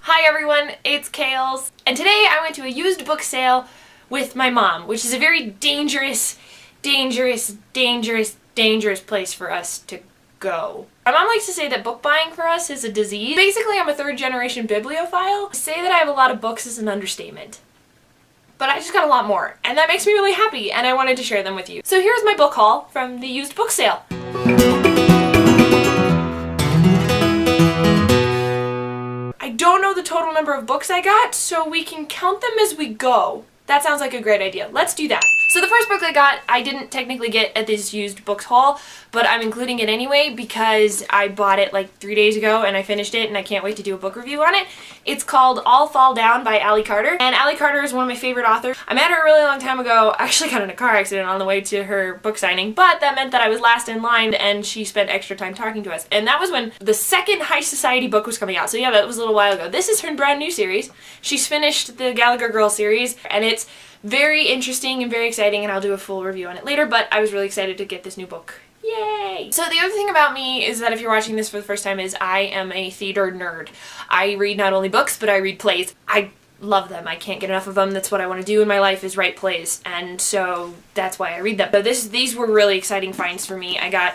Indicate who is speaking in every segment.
Speaker 1: Hi everyone, it's Kales, and today I went to a used book sale with my mom, which is a very dangerous place for us to go. My mom likes to say that book buying for us is a disease. Basically, I'm a third-generation bibliophile. To say that I have a lot of books is an understatement. But I just got a lot more, and that makes me really happy, and I wanted to share them with you. So here's my book haul from the used book sale. I don't know the total number of books I got, so we can count them as we go. That sounds like a great idea. Let's do that. So the first book I got, I didn't technically get at this used books haul, but I'm including it anyway because I bought it like 3 days ago and I finished it and I can't wait to do a book review on it. It's called All Fall Down by Ali Carter, and Ali Carter is one of my favorite authors. I met her a really long time ago. I actually got in a car accident on the way to her book signing, but that meant that I was last in line and she spent extra time talking to us. And that was when the second High Society book was coming out, so yeah, that was a little while ago. This is her brand new series. She's finished the Gallagher Girl series, and it's very interesting and very exciting, and I'll do a full review on it later, but I was really excited to get this new book. Yay! So the other thing about me is that if you're watching this for the first time is I am a theater nerd. I read not only books, but I read plays. I love them. I can't get enough of them. That's what I want to do in my life, is write plays, and so that's why I read them. So these were really exciting finds for me. I got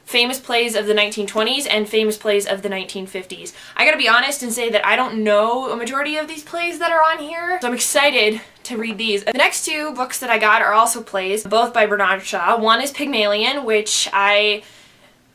Speaker 1: famous plays of the 1920s and famous plays of the 1950s. I gotta be honest and say that I don't know a majority of these plays that are on here, so I'm excited to read these. The next two books that I got are also plays, both by Bernard Shaw. One is Pygmalion, which I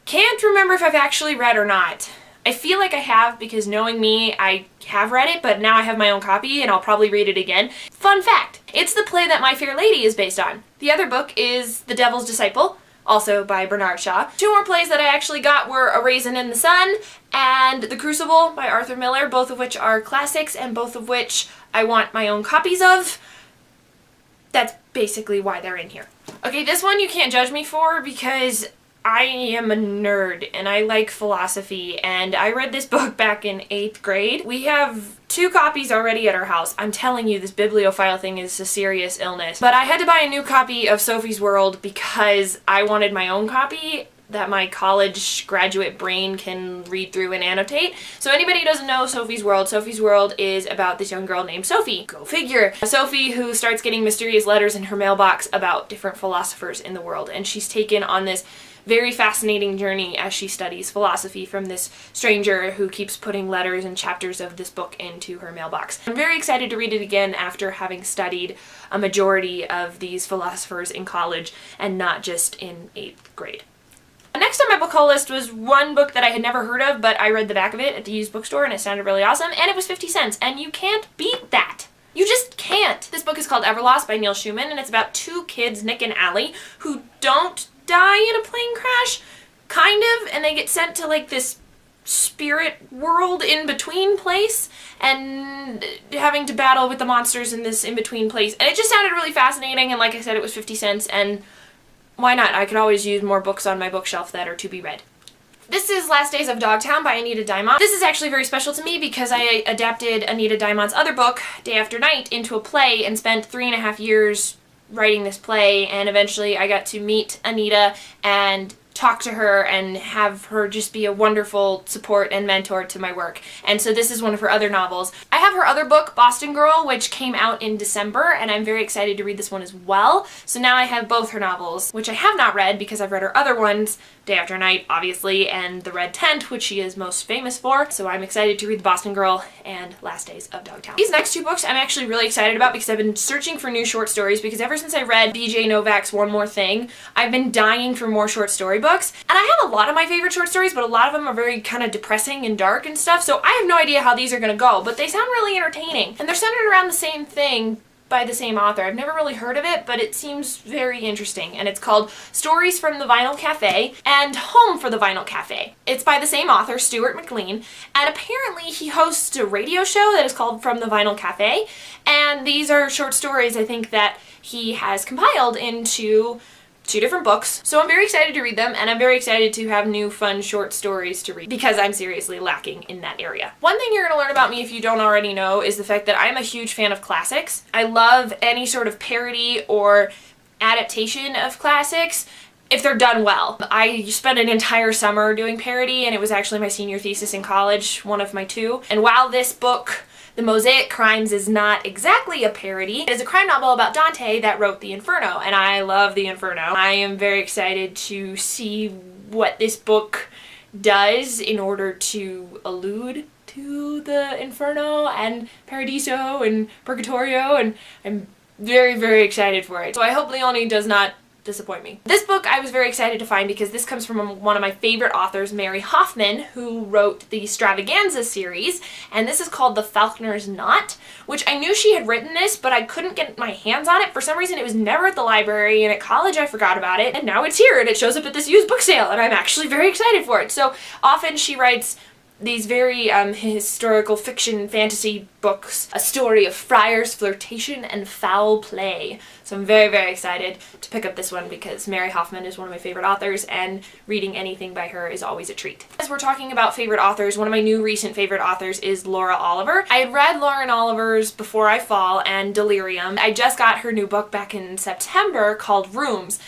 Speaker 1: can't remember if I've actually read or not. I feel like I have, because knowing me, I have read it, but now I have my own copy and I'll probably read it again. Fun fact, it's the play that My Fair Lady is based on. The other book is The Devil's Disciple, also by Bernard Shaw. Two more plays that I actually got were A Raisin in the Sun and The Crucible by Arthur Miller, both of which are classics and both of which I want my own copies of. That's basically why they're in here. Okay, this one you can't judge me for because I am a nerd and I like philosophy, and I read this book back in 8th grade. We have 2 copies already at our house. I'm telling you, this bibliophile thing is a serious illness. But I had to buy a new copy of Sophie's World because I wanted my own copy that my college graduate brain can read through and annotate. So anybody who doesn't know Sophie's World is about this young girl named Sophie. Go figure. Sophie who starts getting mysterious letters in her mailbox about different philosophers in the world, and she's taken on this very fascinating journey as she studies philosophy from this stranger who keeps putting letters and chapters of this book into her mailbox. I'm very excited to read it again after having studied a majority of these philosophers in college and not just in 8th grade. Next on my book haul list was one book that I had never heard of, but I read the back of it at the used bookstore and it sounded really awesome, and it was 50 cents, and you can't beat that. You just can't. This book is called Everlost by Neil Schumann, and it's about 2 kids, Nick and Allie, who don't die in a plane crash, kind of, and they get sent to like this spirit world in between place and having to battle with the monsters in this in between place, and it just sounded really fascinating, and like I said, it was 50 cents, and why not? I could always use more books on my bookshelf that are to be read. This is Last Days of Dogtown by Anita Diamant. This is actually very special to me because I adapted Anita Diamant's other book, Day After Night, into a play and spent 3.5 years writing this play, and eventually I got to meet Anita and talk to her and have her just be a wonderful support and mentor to my work. And so this is one of her other novels. I have her other book, Boston Girl, which came out in December, and I'm very excited to read this one as well. So now I have both her novels, which I have not read because I've read her other ones, Day After Night, obviously, and The Red Tent, which she is most famous for. So I'm excited to read The Boston Girl and Last Days of Dogtown. These next 2 books I'm actually really excited about because I've been searching for new short stories, because ever since I read B.J. Novak's One More Thing, I've been dying for more short story books. And I have a lot of my favorite short stories, but a lot of them are very kind of depressing and dark and stuff, so I have no idea how these are going to go, but they sound really entertaining. And they're centered around the same thing by the same author. I've never really heard of it, but it seems very interesting, and it's called Stories from the Vinyl Cafe and Home for the Vinyl Cafe. It's by the same author, Stuart McLean, and apparently he hosts a radio show that is called From the Vinyl Cafe, and these are short stories I think that he has compiled into 2 different books. So I'm very excited to read them, and I'm very excited to have new fun short stories to read because I'm seriously lacking in that area. One thing you're going to learn about me if you don't already know is the fact that I'm a huge fan of classics. I love any sort of parody or adaptation of classics. if they're done well. I spent an entire summer doing parody, and it was actually my senior thesis in college, one of my two. And while this book, The Mosaic Crimes, is not exactly a parody, it is a crime novel about Dante that wrote the Inferno, and I love the Inferno. I am very excited to see what this book does in order to allude to the Inferno and Paradiso and Purgatorio, and I'm very, very excited for it. So I hope Leone does not disappoint me. This book I was very excited to find because this comes from one of my favorite authors, Mary Hoffman, who wrote the Stravaganza series, and this is called The Falconer's Knot, which I knew she had written this, but I couldn't get my hands on it. For some reason it was never at the library, and at college I forgot about it, and now it's here and it shows up at this used book sale, and I'm actually very excited for it. So often she writes these very historical fiction fantasy books, a story of friars, flirtation, and foul play. So I'm very, very excited to pick up this one because Mary Hoffman is one of my favorite authors, and reading anything by her is always a treat. As we're talking about favorite authors, one of my new recent favorite authors is Laura Oliver. I had read Lauren Oliver's Before I Fall and Delirium. I just got her new book back in September called Rooms,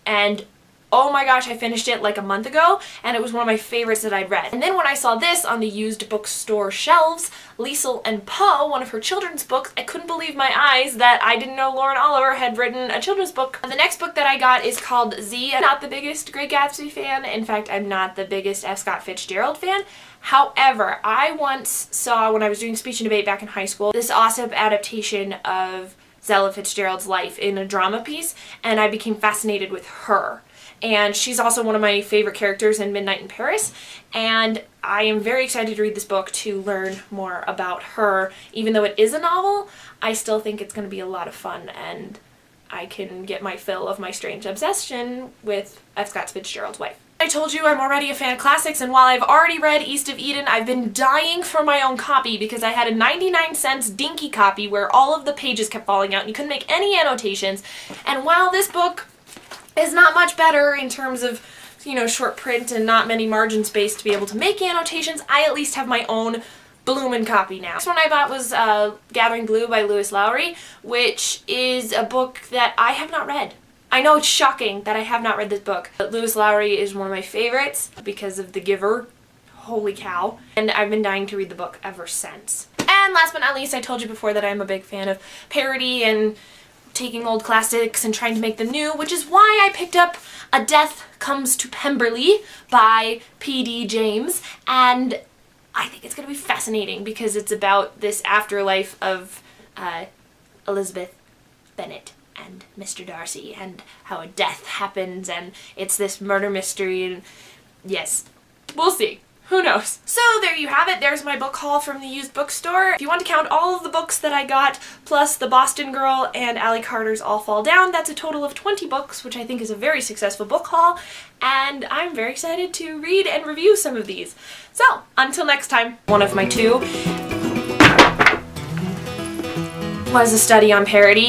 Speaker 1: and oh my gosh, I finished it like a month ago, and it was one of my favorites that I'd read. And then when I saw this on the used bookstore shelves, Liesl and Poe, one of her children's books, I couldn't believe my eyes that I didn't know Lauren Oliver had written a children's book. The next book that I got is called Z. I'm not the biggest Great Gatsby fan. In fact, I'm not the biggest F. Scott Fitzgerald fan. However, I once saw, when I was doing speech and debate back in high school, this awesome adaptation of Zella Fitzgerald's life in a drama piece, and I became fascinated with her. And she's also one of my favorite characters in Midnight in Paris, and I am very excited to read this book to learn more about her. Even though it is a novel, I still think it's going to be a lot of fun, and I can get my fill of my strange obsession with F. Scott Fitzgerald's wife. I told you I'm already a fan of classics, and while I've already read East of Eden, I've been dying for my own copy because I had a 99-cent dinky copy where all of the pages kept falling out and you couldn't make any annotations. And while this book is not much better in terms of, you know, short print and not many margin space to be able to make annotations, I at least have my own bloomin' copy now. This one I bought was Gathering Blue by Lewis Lowry, which is a book that I have not read. I know it's shocking that I have not read this book, but Lewis Lowry is one of my favorites because of The Giver. Holy cow. And I've been dying to read the book ever since. And last but not least, I told you before that I'm a big fan of parody and taking old classics and trying to make them new, which is why I picked up A Death Comes to Pemberley by P.D. James, and I think it's going to be fascinating because it's about this afterlife of Elizabeth Bennet and Mr. Darcy and how a death happens, and it's this murder mystery, and yes, we'll see. Who knows? So there you have it. There's my book haul from the used bookstore. If you want to count all of the books that I got, plus The Boston Girl and Ally Carter's All Fall Down, that's a total of 20 books, which I think is a very successful book haul, and I'm very excited to read and review some of these. So, until next time. One of my two was a study on parody.